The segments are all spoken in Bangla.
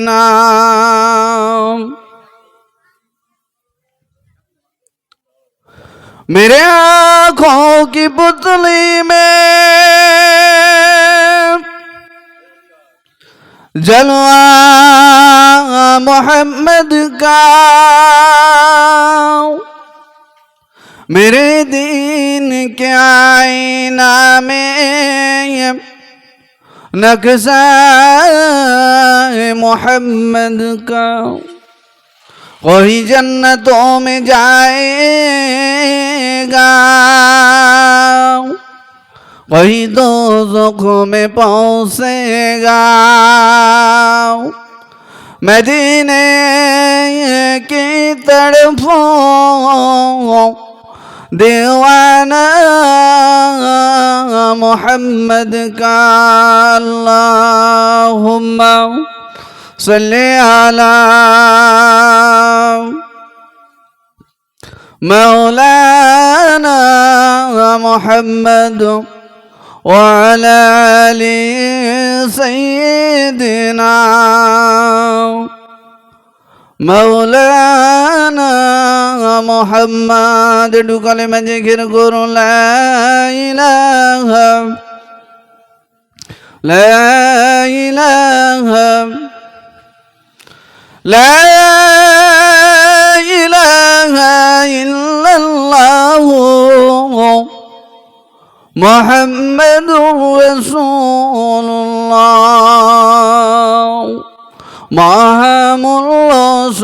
नाम। मेरे आँखों की पुतली में जलवा मोहम्मद का, मेरे दीन के आईना में नक्शा मोहम्मद का। कोई जन्नतों में जाएगा, कोई दोज़खों में पहुंचेगा। मदीने की तरफों दीवाना मोहम्मद का। अल्लाहुम्मा सल्ली अला मौलाना मोहम्मद व अला आलि सय्यिदिना मौलाना मोहम्मद। डुकले में जिक्र करो ला इलाहा इल्लल्लाह मुहम्मदुर रसूलुल्लाह। মহামূল্য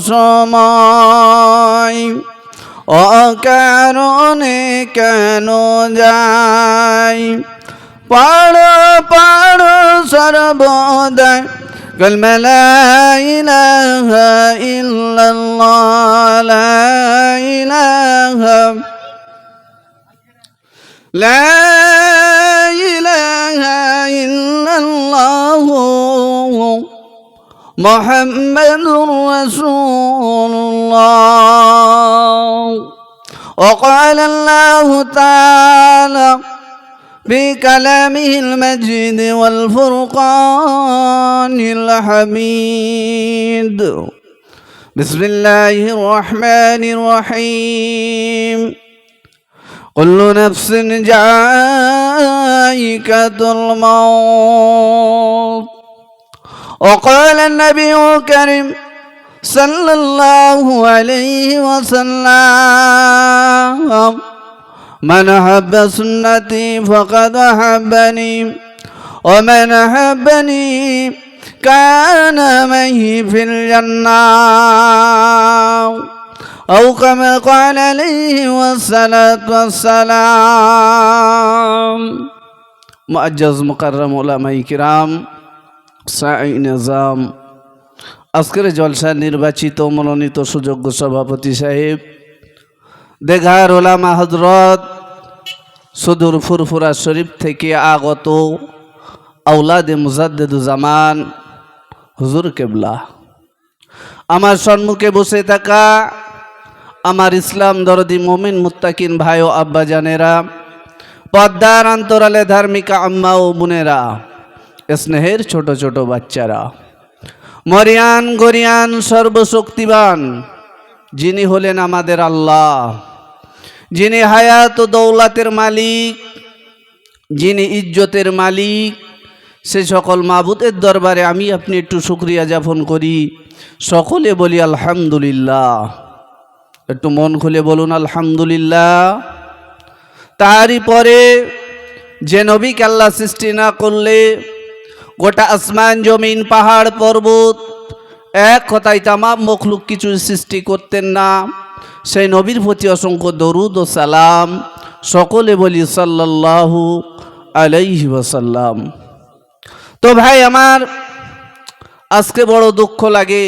সময় অকারণে কেন যায়, পড়ো পড়ো সর্বদা কলমা লা ইলাহা ইল্লাল্লাহ, লা ইলাহা ইল্লাল্লাহ মুহাম্মাদুর রাসূলুল্লাহ। وقال الله تعالى في كلامه المجيد والفرقان الحميد. بسم الله الرحمن الرحيم. كل نفس ذائقة الموت. وقال النبي الكريم صلى الله عليه وسلم من أحب سنتي فقد أحبني ومن أحبني كان معي في الجنة أو كما قال عليه الصلاة والسلام. মুআজ্জাজ মুকাররম উলামায়ে কিরাম, সাঈ নিজাম, আজকের জলসার নির্বাচিত মনোনীত সুযোগ্য সভাপতি সাহেব, দেঘার ওলামা হযরত, সুদূর ফুরফুরা শরীফ থেকে আগত আওলাদে মুজাদ্দিদুজ্জামান হুজুর কেবলা, আমার সম্মুখে বসে থাকা আমার ইসলাম দরদি মুমিন মুত্তাকিন ভাই ও আব্বা জানেরা, পদ্মার অন্তরালে ধার্মিকা আম্মা ও বোনেরা, স্নেহের ছোট ছোট বাচ্চারা, মরিয়ান গরিয়ান সর্বশক্তিবান যিনি হলেন আমাদের আল্লাহ, যিনি হায়াত ও দৌলতের মালিক, যিনি ইজ্জতের মালিক, সে সকল মাবুদের দরবারে আমি আপনি একটু শুকরিয়া জ্ঞাপন করি। সকলে বলি আলহামদুলিল্লাহ। একটু মন খুলে বলুন আলহামদুলিল্লাহ। তারই পরে যে নবীকে আল্লাহ সৃষ্টি না করলে গোটা আসমান জমিন পাহাড় পর্বত এক কথায় তামাম মখলুক কিছু সৃষ্টি করতেন না, সেই নবীর প্রতি অসংখ্য দরুদ ও সালাম। সকলে বলি সাল্লাল্লাহু আলাইহি ওয়াসাল্লাম। তো ভাই আমার, আজকে বড় দুঃখ লাগে,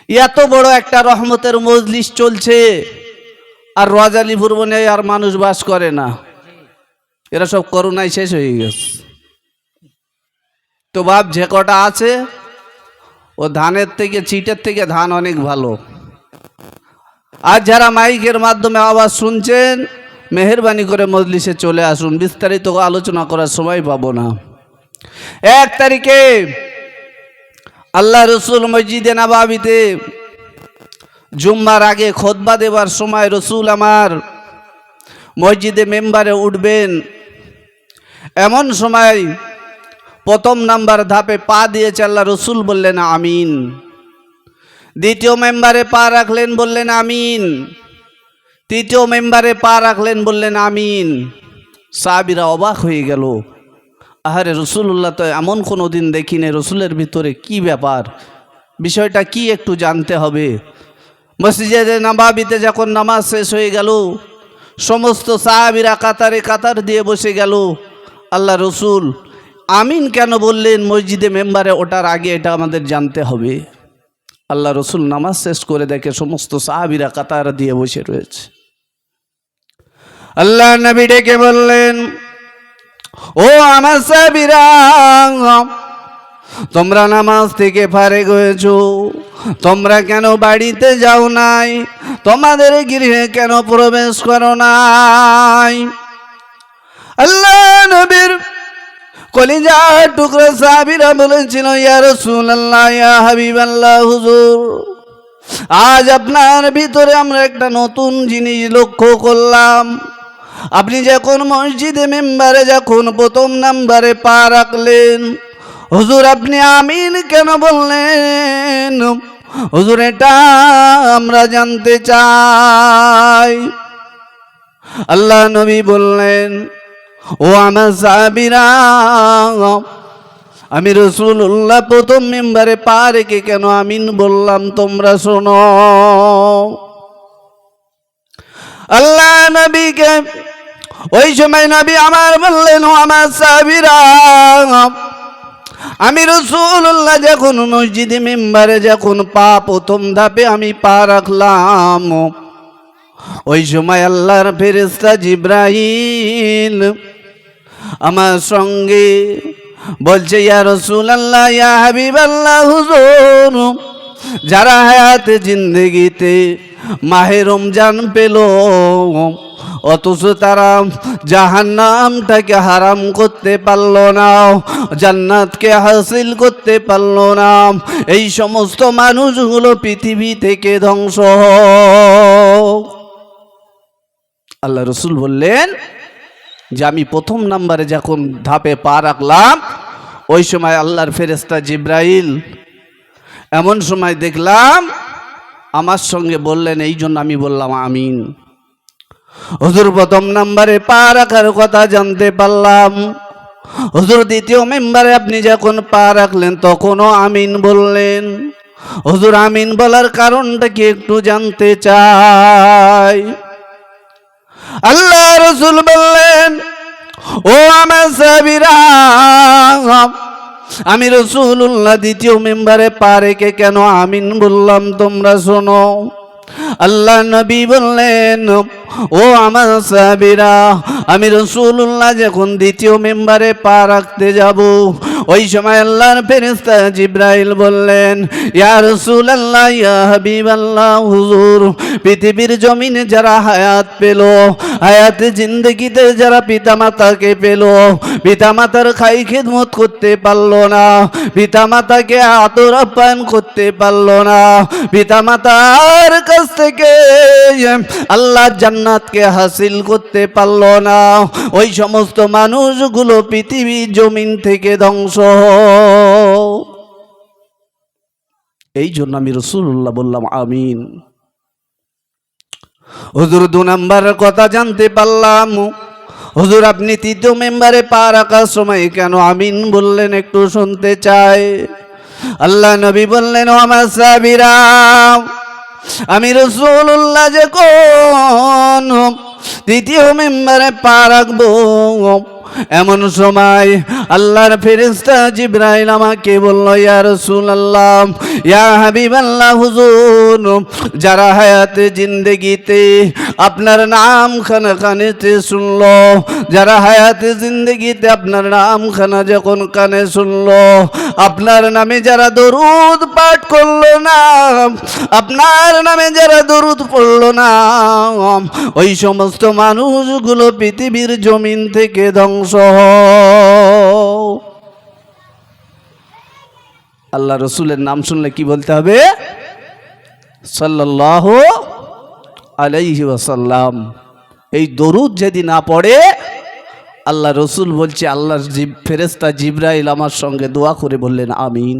এত বড় একটা রহমতের মজলিস চলছে আর রাজালিপুর বনে আর মানুষ বাস করে না, এরা সব করোনায় শেষ হয়ে গেছে। তো বাপ যে কটা আছে ও ধানের থেকে চিটের থেকে ধান অনেক ভালো। আর যারা মাইকের মাধ্যমে আওয়াজ শুনছেন, মেহেরবানি করে মজলিসে চলে আসুন, বিস্তারিত আলোচনা করার সময় পাবো না। 1 তারিখে আল্লাহ রসুল মসজিদে নববীতে জুম্মার আগে খুতবা দেওয়ার সময় রসুল আমার মসজিদে মেম্বারে উঠবেন, এমন সময় প্রথম নাম্বার ধাপে পা দিয়েছে, আল্লাহ রসুল বললেন আমিন। দ্বিতীয় মেম্বারে পা রাখলেন, বললেন আমিন। তৃতীয় মেম্বারে পা রাখলেন, বললেন আমিন। সাহাবীরা অবাক হয়ে গেল, আহারে রসুল্লাহ তো এমন কোনো দিন দেখিনি, রসুলের ভিতরে কি ব্যাপার, বিষয়টা কি একটু জানতে হবে। মসজিদে নববীতে যখন নামাজ শেষ হয়ে গেল, সমস্ত সাহাবীরা কাতারে কাতার দিয়ে বসে গেল। আল্লাহ রসুল আমিন কেন বললেন মসজিদে মেম্বারে ওঠার আগে, এটা আমাদের জানতে হবে। আল্লাহ রসুল নামাজ শেষ করে দেখে সমস্ত সাহাবীরা কাতার দিয়ে বসে রয়েছে। আল্লাহ নবী ডেকে বললেন, ও আমার সাহাবীরা, তোমরা নামাজ থেকে ফারেগ হয়েছো, তোমরা কেন বাড়িতে যাও নাই, তোমাদের গৃহে কেন প্রবেশ করো নাই? আল্লাহ নবীর কলিজার টুকরা সাহাবীরা বলেছিল, ইয়া রাসূলুল্লাহ, ইয়া হাবিবাল্লাহ, হুজুর, আজ আপনার ভিতরে আমরা একটা নতুন জিনিস লক্ষ্য করলাম। আপনি যখন মসজিদে মেম্বারে যখন প্রথম নাম্বারে পা রাখলেন, হুজুর আপনি আমিন কেন বললেন? হুজুর এটা আমরা জানতে চাই। আল্লাহ নবী বললেন, ও আমার সাহাবীরা, আমি রাসূলুল্লাহ প্রথম মেম্বারে পা রেখে কেন আমিন বললাম তোমরা শোনো। আল্লাহ নবীকে ওই সময় নবী আমার বললেন, ও আমার সাহাবীরা, আমি রাসূলুল্লাহ যখন মসজিদে মেম্বারে যখন পা প্রথম ধাপে আমি পা রাখলাম, ওই সময় আল্লাহর ফেরেশতা জিবরাইল আমার সঙ্গে বলছে, ইয়া রাসূলুল্লাহ, ইয়া হাবিবাল্লাহ, হুজুর, যারা হায়াতে জিন্দেগিতে মাহে রমজান পেল, অথচ তারা জাহান্নামটাকে হারাম করতে পারল না, জান্নাতকে হাসিল করতে পারল না, এই সমস্ত মানুষগুলো পৃথিবী থেকে ধ্বংস হোক। আল্লাহ রসুল বললেন যে আমি প্রথম নাম্বারে যখন ধাপে পা রাখলাম, ওই সময় আল্লাহর ফেরেশতা জিবরাইল এমন সময় দেখলাম আমার সঙ্গে বললেন, এই জন্য আমি বললাম আমিন। হুজুর প্রথম নাম্বারে পা রাখার কথা জানতে পারলাম, হুজুর দ্বিতীয় মেম্বারে আপনি যখন পা রাখলেন তখনও আমিন বললেন। হুজুর আমিন বলার কারণটা কি একটু জানতে চাই। আল্লাহ রসুল বললেন, ও আমার সাহাবীরা, আমি রাসূলুল্লাহ দ্বিতীয় মেম্বারে পা রেখে কেন আমিন বললাম তোমরা শোনো। আল্লাহ নবী বললেন, ও আমার সাহাবীরা, আমি রাসূলুল্লাহ যখন দ্বিতীয় মেম্বারে পা রাখতে যাব, ওই সময় আল্লাহর ফেরেশতা জিবরাইল বললেন, ইয়া রাসূলুল্লাহ, ইয়া হাবিবাল্লাহ, হুজুর, পৃথিবীর জমিনে যারা হায়াত পেল, হায়াতে জিন্দেগিতে যারা পিতামাতাকে পেল, পিতামাতার খাই খেদমত করতে পারল না, পিতামাতাকে আদর আপ্যায়ন করতে পারল না, পিতামাতার কাছ থেকে আল্লাহ জান্নাতকে হাসিল করতে পারল না, ওই সমস্ত মানুষগুলো পৃথিবীর জমিন থেকে ধ্বংস। এই জন্য আমি রাসূলুল্লাহ বললাম আমিন। হুজুর 2 নাম্বারের কথা জানতে পারলাম, হুজুর আপনি তৃতীয় মেম্বারে পা রাখার সময় কেন আমিন বললেন একটু শুনতে চাই। আল্লাহ নবী বললেন, ও আমার সাহাবীরা, আমি রাসূলুল্লাহ যখন তৃতীয় মেম্বারে পা রাখবো, এমন সময় আল্লাহর ফেরেশতা জিবরাইল আমাকে বলল, ইয়া রাসূলুল্লাহ, ইয়া হাবিবাল্লাহ, হুজুর, যারা হায়াতে জিন্দেগিতে আপনার নাম খানা কানেতে শুনলো, যারা হায়াতে জিন্দেগিতে আপনার নাম খানা যখন কানে শুনলো, আপনার নামে যারা দরুদ পাঠ করলো না, আপনার নামে যারা দরুদ পড়লো না, ওই সমস্ত মানুষগুলো পৃথিবীর জমিন থেকে ধ্বংস। আল্লাহ রসুলের নাম শুনলে কি বলতে হবে? সাল্লাল্লাহু আলাইহি ওয়াসাল্লাম। এই দরুদ যদি না পড়ে, আল্লাহ রসুল বলছে আল্লাহর ফেরেশতা জিবরাইল আমার সঙ্গে দোয়া করে বললেন আমিন।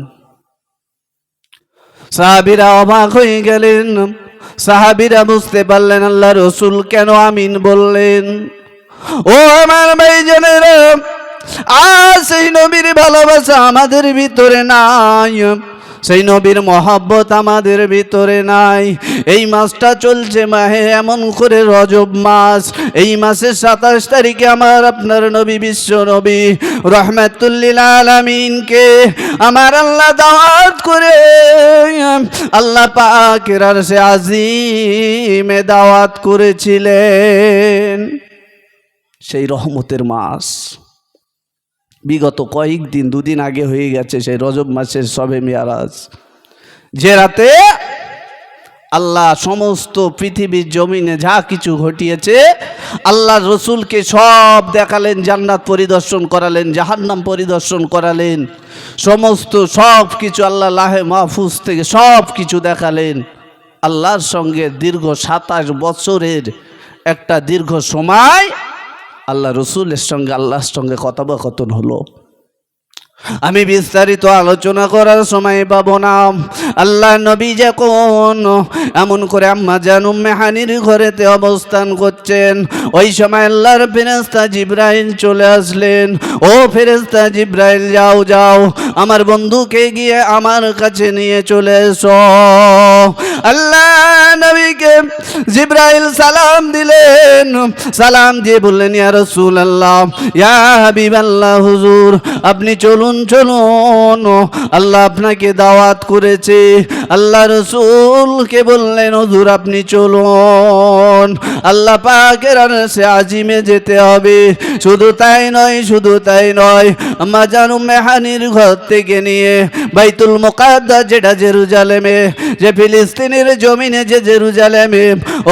সাহাবীরা অবাক হয়ে গেলেন, সাহাবীরা বুঝতে পারলেন আল্লাহ রসুল কেন আমিন বললেন। ও আমার ভাইজানেরা, আর সেই নবীর ভালোবাসা আমাদের ভিতরে নাই, সেই নবীর মহব্বত আমাদের ভিতরে নাই। এই মাসটা চলছে মাহে এমন করে রজব মাস, এই মাসের 27 তারিখে আমার আপনার নবী বিশ্ব নবী রহমাতুল লিল আলামিনকে আমার আল্লাহ দাওয়াত করে আল্লাহ পাকের আরশে আজিমে দাওয়াত করেছিলেন। সেই রহমতের মাস বিগত কয়েকদিন, দুদিন আগে হয়ে গেছে সেই রজব মাসের শবে মেরাজ, যে রাতে আল্লাহ সমস্ত পৃথিবীর জমিনে যা কিছু ঘটিয়েছে আল্লাহ রসুলকে সব দেখালেন, জান্নাত পরিদর্শন করালেন, জাহান্নাম পরিদর্শন করালেন, সমস্ত সব কিছু আল্লাহ লাহে মাহফুজ থেকে সব কিছু দেখালেন। আল্লাহর সঙ্গে দীর্ঘ 27 বছরের একটা দীর্ঘ সময় আল্লাহ রসুলের সঙ্গে আল্লাহর সঙ্গে কথোপকথন হলো। আমি বিস্তারিত আলোচনা করার সময় পাবো না। আল্লাহ নবী যখন এমন করে আম্মা জান উম্মে হানির ঘরেতে অবস্থান করছেন, ওই সময় আল্লাহর ফেরেশতা জিবরাইল চলে আসলেন। ও ফেরেশতা জিবরাইল, যাও যাও আমার বন্ধুকে গিয়ে আমার কাছে নিয়ে চলে এসো। আল্লাহ নবীকে জিবরাইল সালাম দিলেন, সালাম দিয়ে বললেন ইয়া রাসূলুল্লাহ, ইয়া হাবিবাল্লাহ, হুজুর আপনি চলুন চলুন, আল্লাহ আপনাকে দাওয়াত করেছে। আল্লাহ রসুলকে বললেন হুজুর আপনি চলুন, আল্লাহ পাকের আরশে আজিমে যেতে হবে। শুধু তাই নয়, শুধু তাই নয়, আম্মা জান উম্মে হানির ঘর থেকে নিয়ে বাইতুল মুকাদ্দাস, যেটা জেরুজালেমে, যে ফিলিস্তিনের জমিনে যে জেরুজালেমে,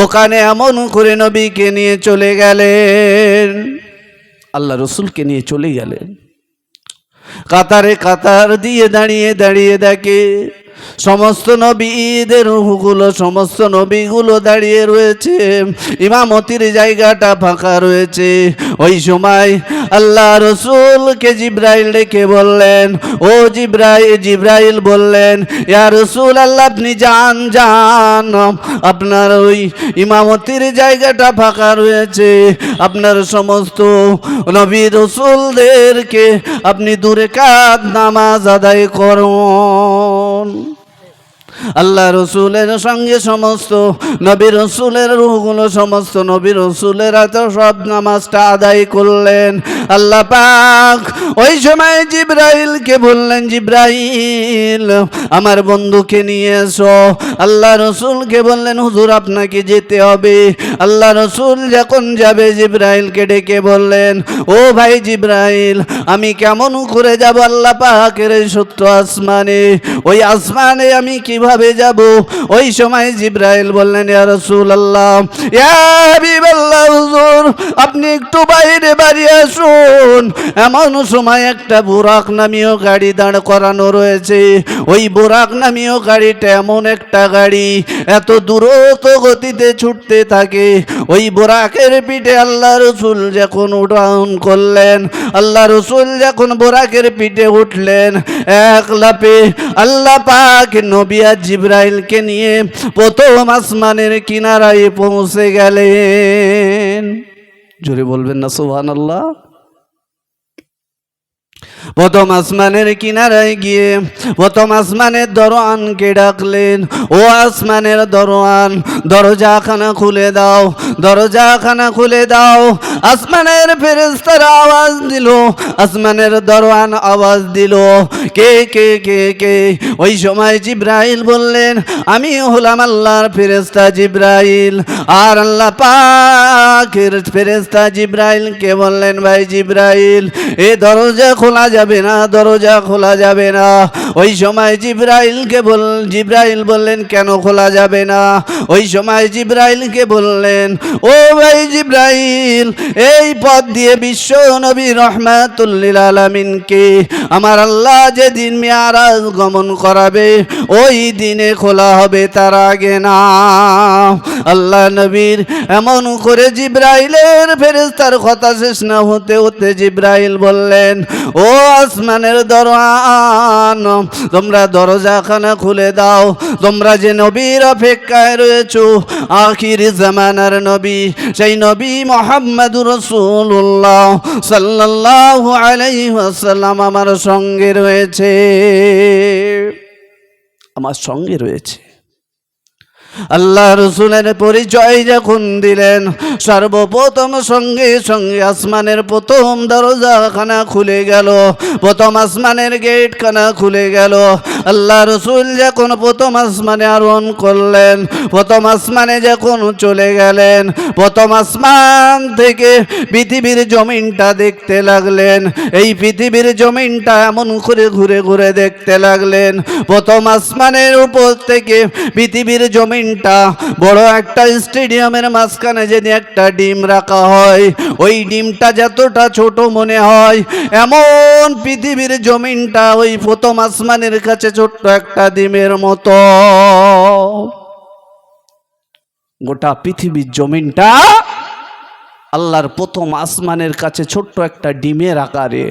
ওখানে এমন করে নবীকে নিয়ে চলে গেলেন, আল্লাহ রসুলকে নিয়ে চলে গেলেন। কাতারে কাতার দিয়ে দাঁড়িয়ে দাঁড়িয়ে দেখে সমস্ত নবীদের রূহগুলো, সমস্ত নবীগুলো দাঁড়িয়ে রয়েছে, ইমামতির জায়গাটা ফাঁকা রয়েছে। ওই সময় আল্লাহ রসুলকে জিবরাইল ডেকে বললেন, ও জিবরাইল বললেন ইয়া রাসূল আল্লাহ আপনি যান যান, আপনার ওই ইমামতির জায়গাটা ফাঁকা রয়েছে, আপনার সমস্ত নবী রসুলদেরকে আপনি 2 রাকাত নামাজ আদায় করুন। আল্লাহ রসুলের সঙ্গে সমস্ত নবী রসুলের রূহগুলো, সমস্ত নবী রসুলেরা তো সব নামাজটা আদায় করলেন। আল্লাহ পাক ওই সময় জিবরাইলকে বললেন, জিবরাইল আমার বন্ধুকে নিয়ে এসো। আল্লাহ রসুলকে বললেন হুজুর আপনাকে যেতে হবে। আল্লাহ রসুল যখন যাবে জিবরাইলকে ডেকে বললেন, ও ভাই জিবরাইল আমি কেমন করে যাব আল্লাহ পাকের এই 70 আসমানে, ওই আসমানে আমি কিভাবে যাব? ওই সময় জিবরাইল বললেন ইয়া রাসূলুল্লাহ, ইয়া হাবিবাল্লাহ, হুজুর আপনি একটু বাইরে বাড়ি আসুন। এমন সময় একটা বুরাক নামীয় গাড়ি দাঁড় করানো রয়েছে। ওই বুরাক নামীয় গাড়িটা এমন একটা গাড়ি, এত দ্রুত গতিতে ছুটতে থাকে। ওই বুরাকের পিঠে আল্লাহ রসুল যখন উড্ডয়ন করলেন, আল্লাহ রসুল যখন বুরাকের পিঠে উঠলেন, এক লাফে আল্লাহ পাক নবী আর জিবরাইলকে নিয়ে প্রথম আসমানের কিনারায় পৌঁছে গেলেন। জোরে বলবেন না সুবহানাল্লাহ। প্রথম আসমানের কিনারায় গিয়ে প্রথম আসমানের দরওয়ানকে ডাকলেন, ও আসমানের দরওয়ান দরজাখানা খুলে দাও, দরজাখানা খুলে দাও। আসমানের ফেরেশতারা আওয়াজ দিল, আসমানের দরওয়ান আওয়াজ দিল, কে কে কে কে? ওই সময় জিবরাইল বললেন, আমি হলাম আল্লাহর ফেরেশতা জিবরাইল। আর আল্লাহ পাকের ফেরেশতা জিবরাইলকে বললেন, ভাই জিবরাইল এ দরজা খোলা যাবে না, দরজা খোলা যাবে না। ওই সময় জিবরাইল বললেন কেন খোলা যাবে না? ওই সময় জিবরাইলকে বললেন, ও ভাই জিবরাইল, এই পথ দিয়ে বিশ্ব নবী রহমাতুল লিল আলামিনকে আমার আল্লাহ যেদিন মিরাজ গমন করাবে ওই দিনে খোলা হবে, তার আগে না। আল্লাহ নবীর এমন করে জিবরাইলের ফেরেশতার কথা শেষ না হতে হতে জিবরাইল বললেন, ও আসমানের দরওয়ান, তোমরা দরজাখানা খুলে দাও। তোমরা যে নবীর অপেক্ষায় রয়েছো, আখির জামানার নবী, সেই নবী মুহাম্মদুর রাসূলুল্লাহ সাল্লাল্লাহু আলাইহি ওয়াসাল্লাম আমার সঙ্গে রয়েছে, আমার সঙ্গে রয়েছে। আল্লাহ রসুলের পরিচয় যখন দিলেন, সর্বপ্রথম সঙ্গে সঙ্গে আসমানের প্রথম দরজাখানা খুলে গেল, প্রথম আসমানের গেটখানা খুলে গেল। আল্লাহ রসুল যখন প্রথম আসমানে আরোহণ করলেন, প্রথম আসমানে যখন চলে গেলেন, প্রথম আসমান থেকে পৃথিবীর জমিনটা দেখতে লাগলেন। এই পৃথিবীর জমিনটা এমন করে ঘুরে ঘুরে দেখতে লাগলেন। প্রথম আসমানের উপর থেকে পৃথিবীর জমিন বড় একটা স্টেডিয়ামের মাঝখানে যদি একটা ডিম রাখা হয়, ওই ডিমটা যতটা ছোট মনে হয়, এমন পৃথিবীর জমিনটা ওই প্রথম আসমানের কাছে ছোট্ট একটা ডিমের মতো। গোটা পৃথিবীর জমিনটা আল্লাহর প্রথম আসমানের কাছে ছোট্ট একটা ডিমের আকারে।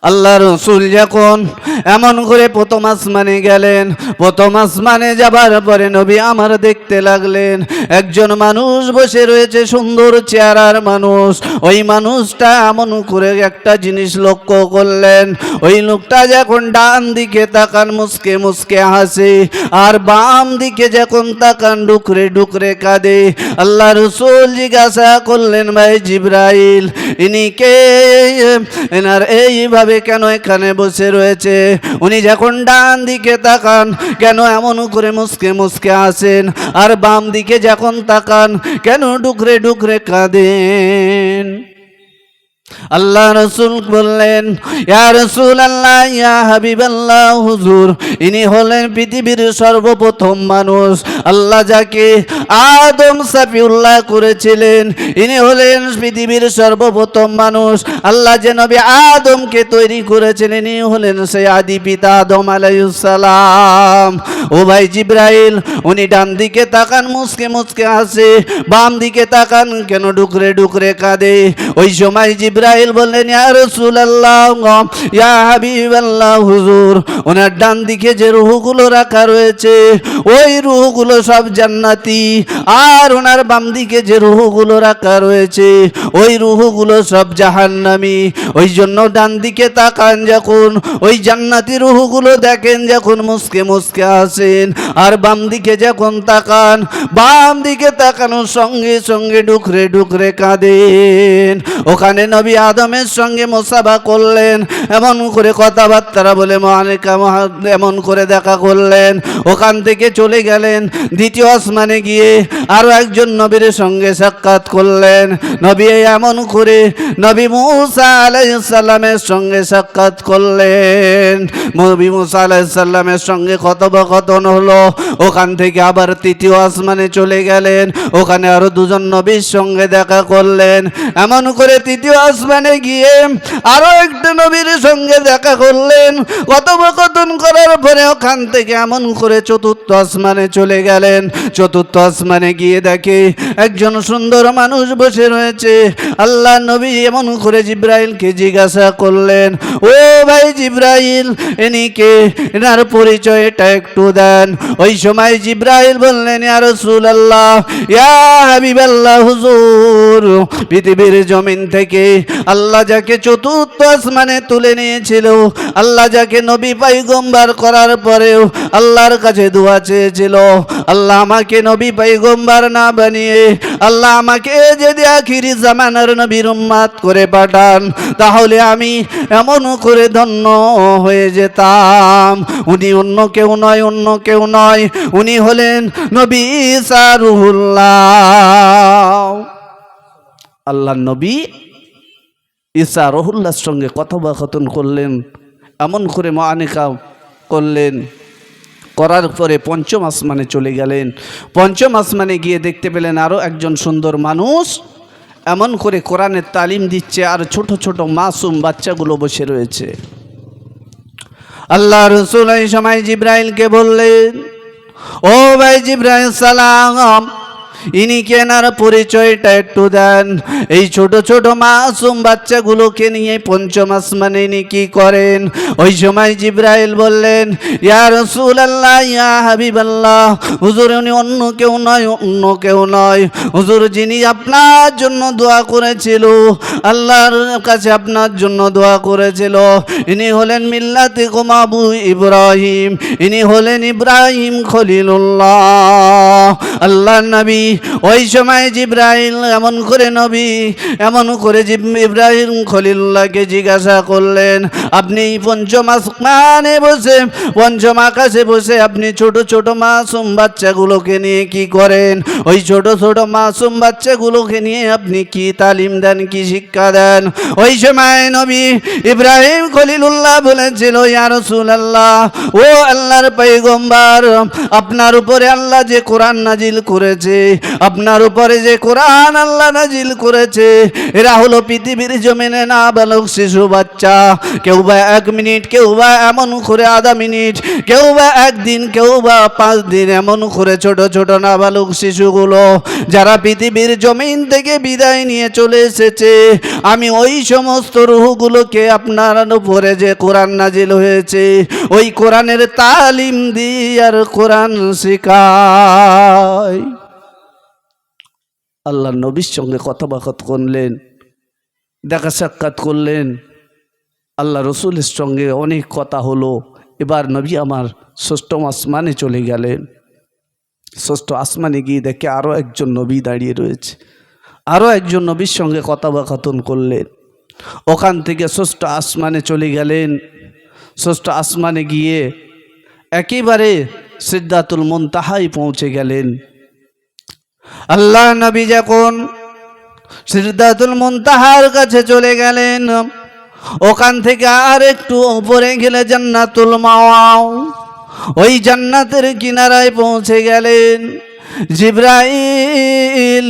আল্লাহ রসুল যখন এমন করে প্রথম আসমানে গেলেন, প্রথম আসমানে যাবার পরে নবী আমার দেখতে লাগলেন একজন মানুষ বসে রয়েছে, সুন্দর চেহারার মানুষ। ওই মানুষটা এমন করে একটা জিনিস লক্ষ্য করলেন, ওই লোকটা যখন ডান দিকে তাকান মুসকে মুসকে হাসে, আর বাম দিকে যখন তাকান ডুকরে ডুকরে কাঁদে। আল্লাহ রসুল জিজ্ঞাসা করলেন, ভাই জিবরাইল, ইনি কে? এনার এইভাবে কেন এখানে বসে রয়েছে? উনি যখন ডান দিকে তাকান কেন এমন করে মুসকে মুসকে আসেন, আর বাম দিকে যখন তাকান কেন ডুকরে ডুকরে কাঁদেন? আল্লাহ রসুল বললেন, ইয়া রাসূলুল্লাহ, ইয়া হাবিবাল্লাহ, হুজুর, ইনি হলেন পৃথিবীর সর্বপ্রথম মানুষ। আল্লাহ যাকে আদম সাফিউল্লাহ করেছিলেন, ইনি হলেন পৃথিবীর সর্বপ্রথম মানুষ। আল্লাহ যে নবী আদমকে তৈরি করেছিলেন, ইনি হলেন সেই আদি পিতা আদম আলাইহিস সালাম। ও ভাই জিবরাইল, উনি ডান দিকে তাকান মুসকে মুসকে হাসে, বাম দিকে তাকান কেন ডুকরে ডুকরে কাঁদে? ওই সময় জিবরাইল বললেন, ইয়া রাসূলুল্লাহ, ইয়া হাবিবাল্লাহ, হুজুর, ওনার ডান দিকে যে রূহগুলো রাখা রয়েছে ওই রূহগুলো সব জান্নাতি, আর ওনার বাম দিকে যে রূহগুলো রাখা রয়েছে ওই রূহগুলো সব জাহান্নামী। ওই জন্য ডান দিকে তাকান যখন ওই জান্নাতি রূহগুলো দেখেন যখন মুসকে মুসকে আসেন, আর বাম দিকে যখন তাকান, বাম দিকে তাকানোর সঙ্গে সঙ্গে ডুকরে ডুকরে কাঁদেন। ওখানে নবী আদমের সঙ্গে মোসাফা করলেন, এমন করে কথাবার্তা বলে এমন করে দেখা করলেন। ওখান থেকে চলে গেলেন দ্বিতীয় আসমানে গিয়ে আরো একজন নবীর সঙ্গে সাক্ষাৎ করলেন। নবী এমন করে নবী মুসা আলাইহিস সালামের সঙ্গে সাক্ষাৎ করলেন। নবী মুসা আলাইহিস সালামের সঙ্গে কথোপকথন হলো। ওখান থেকে আবার তৃতীয় আসমানে চলে গেলেন, ওখানে আরো দুজন নবীর সঙ্গে দেখা করলেন। এমন করে তৃতীয় আসমানে গিয়ে আরো একটা নবীর সঙ্গে দেখা করলেন। কথোপকথন করার পরে ওখান থেকে এমন করে চতুর্থ আসমানে চলে গেলেন। চতুর্থ আসমানে গিয়ে দেখে একজন সুন্দর মানুষ বসে রয়েছে। আল্লাহ নবী এমন করে জিবরাইলকে জিজ্ঞাসা করলেন, ও ভাই জিবরাইল, ইনি কে? এনার পরিচয়টা একটু দেন। ওই সময় জিবরাইল বললেন, ইয়া রাসূলুল্লাহ, ইয়া হাবিবাল্লাহ, হুজুর, পৃথিবীর জমিন থেকে আল্লাহ যাকে চতুর্থ আসমানে তুলে নিয়েছিল, আল্লাহ যাকে নবী পয়গম্বর করার পরেও আল্লাহর কাছে দোয়া চেয়েছিল, আল্লাহ আমাকে নবী পয়গম্বর না বানিয়ে আল্লাহ আমাকে যদি আখিরি জামানার নবীর উম্মত করে পাঠান তাহলে আমি এমন করে ধন্য হয়ে যেতাম। উনি অন্য কেউ নয়, অন্য কেউ নয়, উনি হলেন নবী ঈসা রূহুল্লাহ। আল্লাহর নবী ঈসা রহুল্লাহর সঙ্গে কথোপকথন করলেন, এমন করে মুআনিকা করলেন। করার পরে পঞ্চম আসমানে চলে গেলেন। পঞ্চম আসমানে গিয়ে দেখতে পেলেন আরও একজন সুন্দর মানুষ এমন করে কোরআনের তালিম দিচ্ছে, আর ছোট ছোট মাসুম বাচ্চাগুলো বসে রয়েছে। আল্লাহ রাসূল এই সময় জিবরাইলকে বললেন, ও ভাই জিবরাইল সালাম, ইনি কেনার পরিচয়টা একটু দেন। এই ছোট ছোট মাসুম বাচ্চাগুলোকে নিয়ে পঞ্চম আসমানে ইনি কি করেন? ওই সময় জিবরাইল বললেন, ইয়া রাসূলুল্লাহ, ইয়া হাবিবাল্লাহ, হুজুর উনি অন্য কেউ নয়, অন্য কেউ নয়। হুজুর যিনি আপনার জন্য দোয়া করেছিল, আল্লাহর কাছে আপনার জন্য দোয়া করেছিল, ইনি হলেন মিল্লাতিকুম আবু ইব্রাহিম, ইনি হলেন ইব্রাহিম খলিলুল্লাহ, আল্লাহর নবী। ওই সময় জিবরাইল এমন করে নবী এমন করে ইব্রাহিম খলিলুল্লাহকে জিজ্ঞাসা করলেন, আপনি পঞ্চম আসমানে বসে, পঞ্চম আকাশে বসে আপনি ছোট ছোট মাসুম বাচ্চাগুলোকে নিয়ে কি করেন? ওই ছোট ছোট মাসুম বাচ্চাগুলোকে নিয়ে আপনি কি তালিম দেন, কি শিক্ষা দেন? ওই সময় নবী ইব্রাহিম খলিলুল্লাহ বলেছিল, ইয়া রাসূলুল্লাহ, ও আল্লাহর পয়গম্বর, আপনার উপরে আল্লাহ যে কোরআন নাজিল করেছে, আপনার উপরে যে কোরআন আল্লাহ নাজিল করেছে, এরা হলো পৃথিবীর জমিনে নাবালক শিশু বাচ্চা। কেউ বা 1 মিনিট, কেউ বা এমন করে আধা মিনিট, কেউ বা 1 দিন, কেউ বা 5 দিন, এমন করে ছোট ছোট নাবালক শিশুগুলো যারা পৃথিবীর জমিন থেকে বিদায় নিয়ে চলে এসেছে, আমি ওই সমস্ত রূহগুলোকে আপনার উপরে যে কোরআন নাজিল হয়েছে ওই কোরআনের তালিম দিই আর কোরআন শেখাই। আল্লাহ নবীর সঙ্গে কথোপকথন করলেন, দেখা সাক্ষাৎ করলেন, আল্লাহ রসুলের সঙ্গে অনেক কথা হলো। এবার নবী আমার 6ম আসমানে চলে গেলেন। 6ঠ আসমানে গিয়ে দেখে আরও একজন নবী দাঁড়িয়ে রয়েছে, আরও একজন নবীর সঙ্গে কথোপকথন করলেন। ওখান থেকে 6ঠ আসমানে চলে গেলেন। 6ঠ আসমানে গিয়ে একেবারে সিদরাতুল মুনতাহায় পৌঁছে গেলেন। আল্লাহ নবী যখন সিদরাতুল মুনতাহার কাছে চলে গেলেন, ওখান থেকে আর একটু উপরে গেলে জান্নাতুল মাওয়া, ওই জান্নাতের কিনারায় পৌঁছে গেলেন। জিবরাইল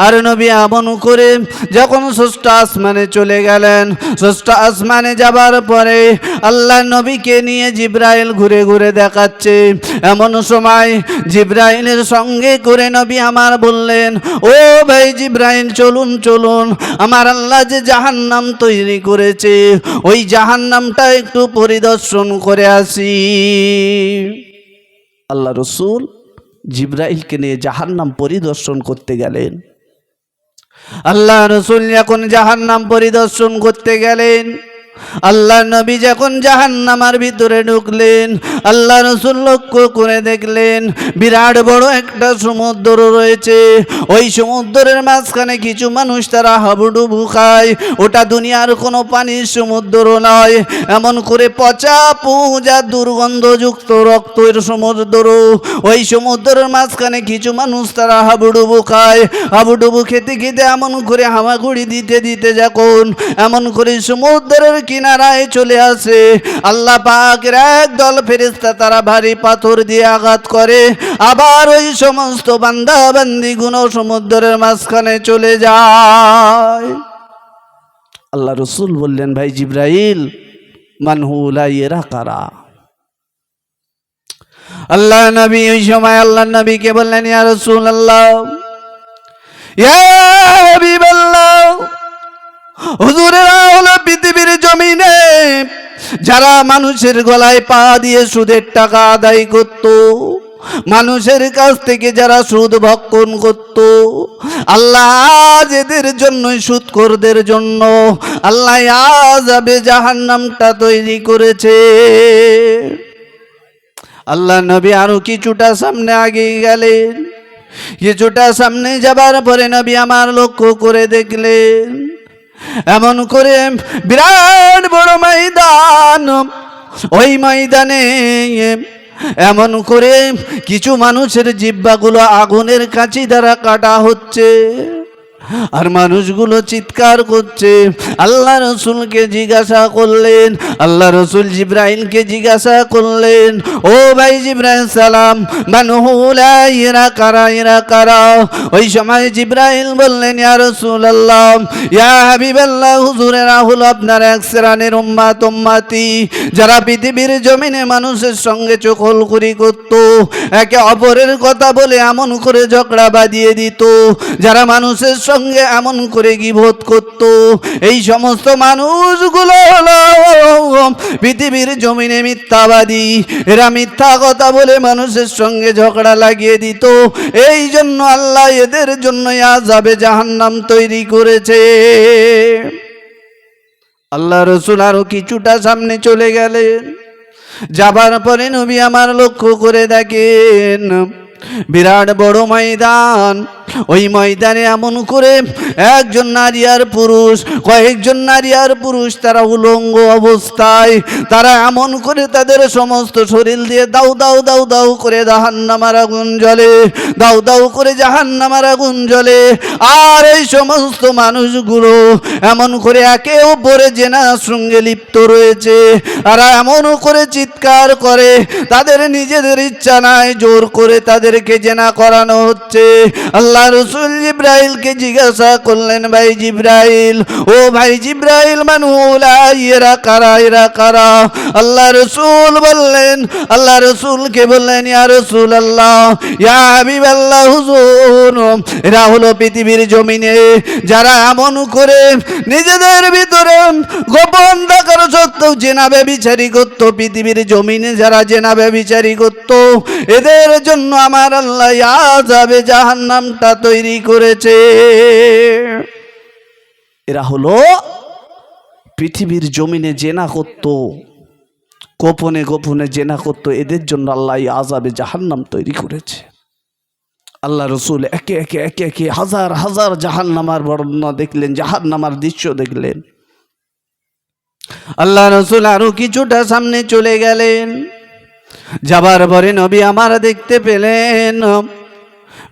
আর নবী আমন করে যখন 6ঠ আসমানে চলে গেলেন, 6ঠ আসমানে যাবার পরে আল্লাহ নবীকে নিয়ে জিবরাইল ঘুরে ঘুরে দেখাচ্ছে। এমন সময় জিবরাইলের সঙ্গে করে নবী আমার বললেন, ও ভাই জিবরাইল, চলুন চলুন, আমার আল্লাহ যে জাহান্নাম তৈরি করেছে ওই জাহান্নামটা একটু পরিদর্শন করে আসি। আল্লাহ রসুল জিবরাইলকে নিয়ে জাহান্নাম পরিদর্শন করতে গেলেন। আল্লাহ রসুল যখন জাহান্নাম পরিদর্শন করতে গেলেন, আল্লাহ নবী যখন জাহান্নামের ভিতরে ঢুকলেন, আল্লাহ রসুল লক্ষ্য করে দেখলেন বিরাট বড় একটা সমুদ্র রয়েছে। ওই সমুদ্রের মাঝখানে কিছু মানুষ তারা হাবুডুবু খায়। ওটা দুনিয়ার কোনো পানির সমুদ্র নয়, এমন করে পচা পূজা দুর্গন্ধযুক্ত রক্তের সমুদ্র। ওই সমুদ্রের মাঝখানে কিছু মানুষ তারা হাবুডুবু খায়। হাবুডুবু খেতে খেতে এমন করে হামাগুড়ি দিতে দিতে যখন এমন করে সমুদ্রের কিনারায় চলে আসে, আল্লাহ পাকের একদল ফেরেশতা তারা ভারী পাথর দিয়ে আঘাত করে, আবার ওই সমস্ত বান্দা বান্দি গুলো সমুদ্রের মাঝখানে চলে যায়। আল্লাহ রসুল বললেন, ভাই জিবরাইল, মানহুলা এরা কারা? আল্লাহ নবী ওই সময় আল্লাহ নবীকে বললেন, ইয়া রাসূলুল্লাহ, ইয়া হাবিবাল্লাহ, হুজুরেরা হলো পৃথিবীর জমিনে যারা মানুষের গলায় পা দিয়ে সুদের টাকা আদায় করত, মানুষের কাছ থেকে যারা সুদ ভক্ষণ করত, আল্লাহ আজ এদের জন্য, সুদখোরদের জন্য আল্লাহ আযাবে জাহান্নামটা তৈরি করেছে। আল্লাহ নবী আরো কিছুটা সামনে এগিয়ে গেলেন। কিছুটা সামনে যাবার পরে নবী আমার লক্ষ্য করে দেখলেন এমন করে বিরাট বড় ময়দান। ওই ময়দানে এমন করে কিছু মানুষের জিহ্বাগুলো আগুনের কাঁচি দ্বারা কাটা হচ্ছে। আর মানুষগুলো চিৎকার করছে। আল্লাহ রসুলকে জিজ্ঞাসা করলেন, আল্লাহ রসুল জিব্রাইলকে জিজ্ঞাসা করলেন, ও ভাই জিব্রাইল সালাম, মানুহুলা ইরা কারা, ইরা কারা? ওই সময় জিব্রাইল বললেন, ইয়া রাসূলুল্লাহ, ইয়া হাবিবাল্লাহ, হুজুরেরা হলো আপনার এক শ্রেণীর উম্মাত, উম্মতি, যারা পৃথিবীর জমিনে মানুষের সঙ্গে চকলখুরি করত, একে অপরের কথা বলে এমন করে ঝগড়া বাঁধিয়ে দিত, যারা মানুষের সঙ্গে এমন করে গীবত করত, এই সমস্ত মানুষগুলো হলো পৃথিবীর জমিনে মিথ্যাবাদী। এরা মিথ্যা কথা বলে মানুষের সঙ্গে ঝগড়া লাগিয়ে দিত। এই জন্য আল্লাহ এদের জন্য আযাবে জাহান্নাম তৈরি করেছে। আল্লাহ রসুল আরো কিছুটা সামনে চলে গেলেন। যাবার পরে নবী আমার লক্ষ্য করে দেখেন বিরাট বড় ময়দান। ওই ময়দানে এমন করে একজন নারী আর পুরুষ, কয়েকজন নারী আর পুরুষ, তারা উলঙ্গ অবস্থায়, তারা এমন করে তাদের সমস্ত শরীর দিয়ে দাউ দাউ দাউ দাউ করে জাহান্নামের আগুন জ্বলে, দাউ দাউ করে জাহান্নামের আগুন জ্বলে। আর এই সমস্ত মানুষগুলো এমন করে একে অপরে জেনার সঙ্গে লিপ্ত রয়েছে। তারা এমন করে চিৎকার করে, তাদের নিজেদের ইচ্ছা নাই, জোর করে তাদেরকে জেনা করানো হচ্ছে। আল্লাহ রসুল জিব্রাইলকে জিজ্ঞাসা করলেন, ভাই জিব্রাইল, ও ভাই জিব্রাইল, মানুলা এরা কারা, এরা কারা? আল্লাহ রসুল বললেন, আল্লাহ রসুলকে বললেন, ইয়া রাসূলুল্লাহ, ইয়া হাবিবাল্লাহ, হুজুর, এরা হলো পৃথিবীর জমিনে যারা এমন করে নিজেদের ভিতরে গোপন থাকার সত্ত্বেও জেনা ব্যভিচারী করত, পৃথিবীর জমিনে যারা জেনা ব্যভিচারী করত, এদের জন্য আমার আল্লাহ আযাবে জাহান্নামটা তৈরি করেছে। এরা হলো পৃথিবীর জমিনে জেনা করত, গোপনে গোপনে জেনা করত, এদের জন্য আল্লাহ আযাবে জাহান্নাম তৈরি করেছে। আল্লাহ রসুল একে একে একে একে হাজার হাজার জাহান্নামার বর্ণনা দেখলেন, জাহান্নামার দৃশ্য দেখলেন। আল্লাহ রসুল আরো কিছুটা সামনে চলে গেলেন। যাবার পরে নবী আমার দেখতে পেলেন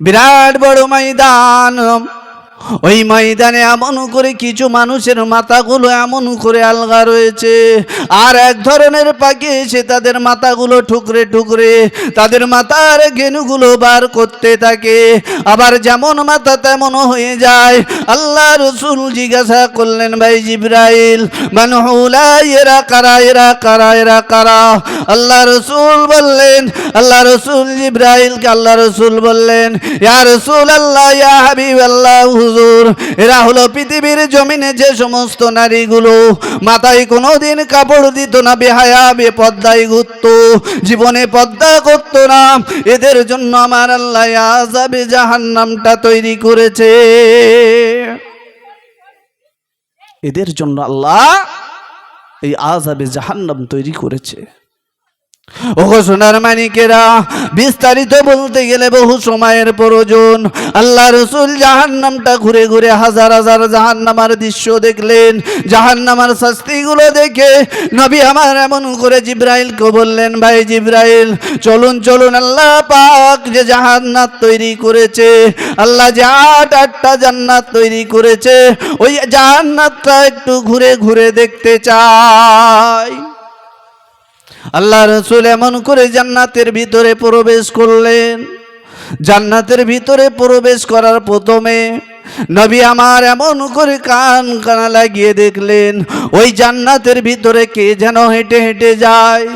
বিরাট বড় ময়দান। ওই ময়দানে এমন করে কিছু মানুষের মাথাগুলো এমন করে আলগা রয়েছে, আর এক ধরনের পাখি এসে তাদের মাথাগুলো ঠুকরে ঠুকরে তাদের মাথার গেনুগুলো বার করতে থাকে। আবার যেমন মাথা তেমন হয়ে যায়। আল্লাহ রসুল জিজ্ঞাসা করলেন, ভাই জিব্রাইল, মানুহুলা এরা কারা, এরা কারা, এরা কারা? আল্লাহ রসুল বললেন, আল্লাহ রসুল জিব্রাইলকে আল্লাহ রসুল বললেন, ইয়া রাসূলুল্লাহ, ইয়া হাবিবাল্লাহ, হুজুর, এরা হলো পৃথিবীর জমিনে যে সমস্ত নারীগুলো মাথায় কোনোদিন কাপড় দিত না, বেহায়া বেপর্দায় ঘুরত, জীবনে পর্দা করত না, এদের জন্য আমার আল্লাহ আযাবে জাহান্নামটা তৈরি করেছে। এদের জন্য আল্লাহ এই আযাবে জাহান্নাম তৈরি করেছে। ওগো সোনার মানিকেরা, বিস্তারিত বলতে গেলে বহু সময়ের প্রয়োজন। আল্লাহ রসুল জাহান্নামটা ঘুরে ঘুরে হাজার হাজার জাহান্নামার দৃশ্য দেখলেন। জাহান্নামার শাস্তিগুলো দেখে নবী আমার এমন করে জিব্রাইলকে বললেন, ভাই জিব্রাইল, চলুন চলুন, আল্লাহ পাক যে জাহান্নাত তৈরি করেছে, আল্লাহ যে আটটা জান্নাত তৈরি করেছে, ওই জাহান্নাতটা একটু ঘুরে ঘুরে দেখতে চাই। আল্লাহ রসুল এমন করে জান্নাতের ভিতরে প্রবেশ করলেন। জান্নাতের ভিতরে প্রবেশ করার প্রথমে নবী আমার এমন করে কান কানা লাগিয়ে দেখলেন ওই জান্নাতের ভিতরে কে যেন হেঁটে হেঁটে যায়।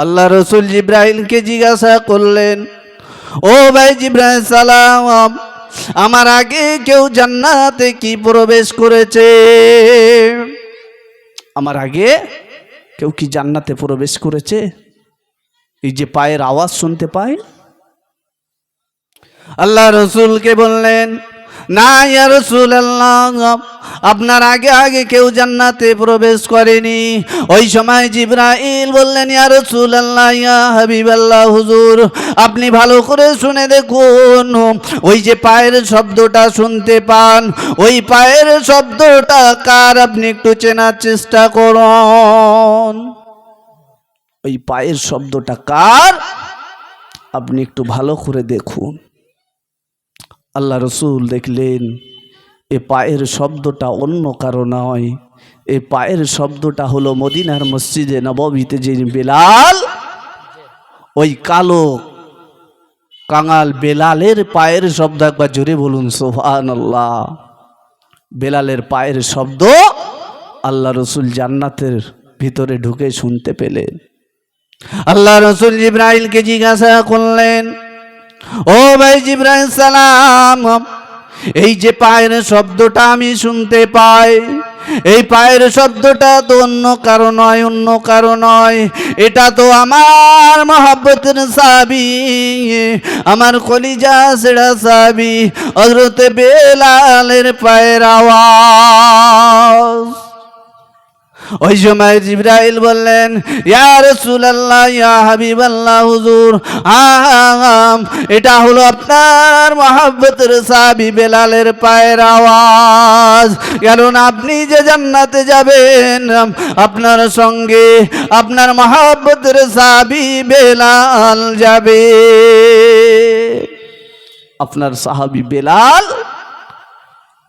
আল্লাহ রসুল জিব্রাইলকে জিজ্ঞাসা করলেন, ও ভাই জিব্রাইল সালাম, আমার আগে কেউ জান্নাতে কি প্রবেশ করেছে? আমার আগে কেউ কি জান্নাতে প্রবেশ করেছে? এই যে পায়ের আওয়াজ শুনতে পায়। আল্লাহ রসুলকে বললেন, না ইয়া রাসূলুল্লাহ, আপনার আগে আগে কেউ জান্নাতে প্রবেশ করেনি। ওই সময় জিবরাইল বললেন, ইয়া রাসূলুল্লাহ, ইয়া হাবিবাল্লাহ, হুজুর, আপনি ভালো করে শুনে দেখুন, ওই যে পায়ের শব্দটা শুনতে পান, ওই পায়ের শব্দটা কার আপনি একটু চেনার চেষ্টা করুন। ওই পায়ের শব্দটা কার আপনি একটু ভালো করে দেখুন। আল্লাহ রসুল দেখলেন এ পায়ের শব্দটা অন্য কারো নয়, এই পায়ের শব্দটা হলো মদিনার মসজিদে নববীতে যে বেলাল, ওই কালো কাঙাল বেলালের পায়ের শব্দ। একবার জোরে বলুন সুবহানাল্লাহ। বেলালের পায়ের শব্দ আল্লাহ রসুল জান্নাতের ভিতরে ঢুকে শুনতে পেলেন। আল্লাহ রসুল জিবরাইলকে জিজ্ঞাসা করলেন, ও ভাই জিবরাইল সালাম, এই যে পায়ের শব্দটা আমি শুনতে পাই, এই পায়ের শব্দটা তো অন্য কারো নয়, অন্য কারো নয়, এটা তো আমার মহব্বতের সাহাবী, আমার কলিজা সেরা সাহাবী হযরত বেলালের পায়ের আওয়াজ। ওই সময় জিবরাইল বললেন, ইয়া রাসূলুল্লাহ, ইয়া হাবিবাল্লাহ, হুজুর, এটা হলো আপনার মহব্বতের সাহাবী বেলালের পায়ের আওয়াজ। কারণ আপনি যে জান্নাতে যাবেন, আপনার সঙ্গে আপনার মহব্বতের সাহাবী বেলাল যাবে। আপনার সাহাবী বেলাল,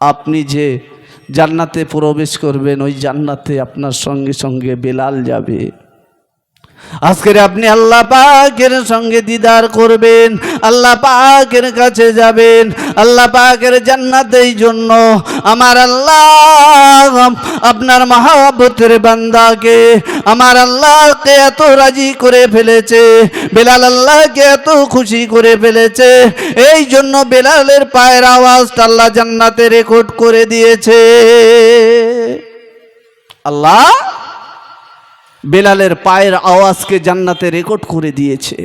আপনি যে জান্নাতে প্রবেশ করবেন, ওই জান্নাতে আপনার সঙ্গে সঙ্গে বেলাল যাবে। আজকের আপনি আল্লাহ পাকের সঙ্গে দিদার করবেন, আল্লাহ পাকের কাছে যাবেন, আল্লাহ পাকের জান্নাতের জন্য আমার আল্লাহ আপনার মহব্বতের বান্দাকে, আমার আল্লাহকে এত রাজি করে ফেলেছে, বেলাল আল্লাহকে এত খুশি করে ফেলেছে, এই জন্য বেলালের পায়ের আওয়াজটা আল্লাহ জান্নাতে রেকর্ড করে দিয়েছে। আল্লাহ বেলালের পায়ের আওয়াজকে জান্নাতে রেকর্ড করে দিয়েছে।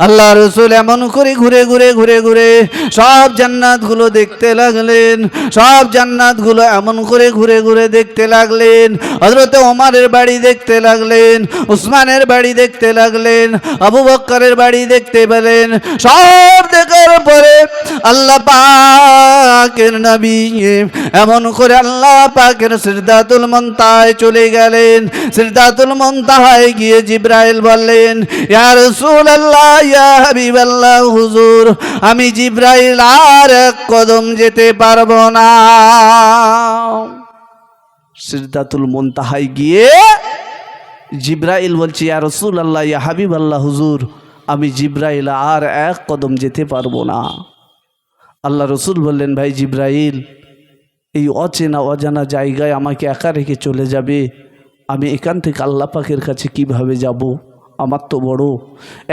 আল্লাহ রসুল এমন করে ঘুরে ঘুরে ঘুরে ঘুরে সব জান্নাতগুলো দেখতে লাগলেন, সব জান্নাতগুলো এমন করে ঘুরে ঘুরে দেখতে লাগলেন। হযরত ওমরের বাড়ি দেখতে লাগলেন, উসমানের বাড়ি দেখতে লাগলেন, আবু বকরের বাড়ি দেখতে পেলেন। সব দেখার পরে আল্লাহ পাকের নবী এমন করে আল্লাহ পাকের সিদরাতুল মুনতাহায় চলে গেলেন। সিদরাতুল মুনতাহায় গিয়ে জিবরাইল বললেন, ইয়া রাসূলুল্লাহ, ইয়া হাবিবাল্লাহ, হুজুর, আমি জিবরাইল আর এক কদম যেতে পারবো না। সিদরাতুল মুনতাহায় গিয়ে জিবরাইল বলছে, ইয়া রাসূলুল্লাহ, ইয়া হাবিবাল্লাহ, হুজুর, আমি জিবরাইল আর এক কদম যেতে পারবো না। আল্লাহ রসুল বললেন, ভাই জিবরাইল, এই অচেনা অজানা জায়গায় আমাকে একা রেখে চলে যাবে, আমি এখান থেকে আল্লাহ পাকের কাছে কিভাবে যাব? আমার তো বড়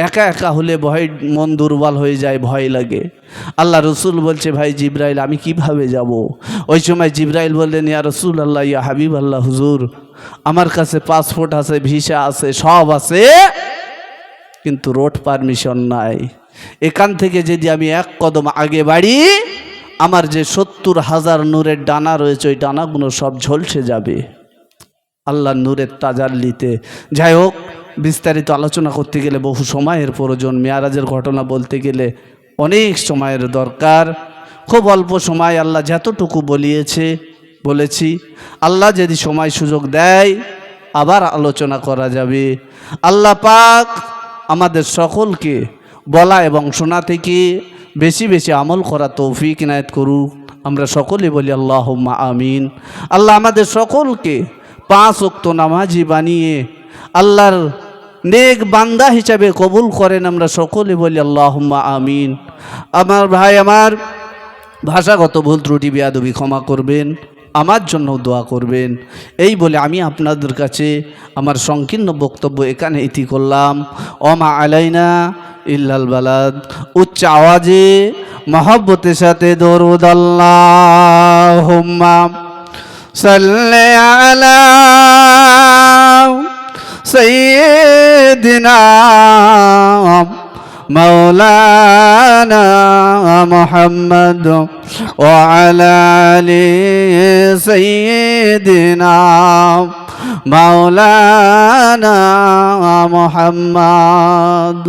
একা একা হলে ভয়, মন দুর্বল হয়ে যায়, ভয় লাগে। আল্লাহ রসুল বলছে, ভাই জিবরাইল, আমি কিভাবে যাব? ওই সময় জিবরাইল বললেন, ইয়া রাসূলুল্লাহ, ইয়া হাবিবাল্লাহ, হুজুর, আমার কাছে পাসপোর্ট আছে, ভিসা আছে, সব আছে, কিন্তু রোড পারমিশন নাই। এখান থেকে যদি আমি এক কদম আগে বাড়ি, আমার যে ৭০,০০০ নূরের ডানা রয়েছে, ওই ডানাগুলো সব ঝলসে যাবে আল্লাহ নূরের তাজাল্লিতে। যাই হোক, বিস্তারিত আলোচনা করতে গেলে বহু সময়ের প্রয়োজন। মেয়ারাজের ঘটনা বলতে গেলে অনেক সময়ের দরকার। খুব অল্প সময় আল্লাহ যতটুকু বলেছি, আল্লাহ যদি সময় সুযোগ দেয় আবার আলোচনা করা যাবে। আল্লাহ পাক আমাদের সকলকে বলা এবং শোনা থেকে বেশি বেশি আমল করা তৌফিক ইনায়েত করুক। আমরা সকলে বলি আল্লাহুম্মা আমিন। আল্লাহ আমাদের সকলকে 5 ওয়াক্ত নামাজি বানিয়ে আল্লাহর নেক বান্দা হিসাবে কবুল করেন। আমরা সকলে বলি আল্লাহুম্মা আমিন। আমার ভাই, আমার ভাষাগত ভুল ত্রুটি বেয়াদবি ক্ষমা করবেন, আমার জন্য দোয়া করবেন। এই বলে আমি আপনাদের কাছে আমার সংকীর্ণ বক্তব্য এখানে ইতি করলাম। ওমা আলাইনা ইল্লাল বালাদ। উচ্চ আওয়াজে মহব্বতের সাথে দরুদ আল্লাহুম্মা সাল্লি আলা সাইয়্যিদিনা মাওলানা মুহাম্মদ ওয়া আলা আলি সাইয়্যিদিনা মাওলানা মুহাম্মদ।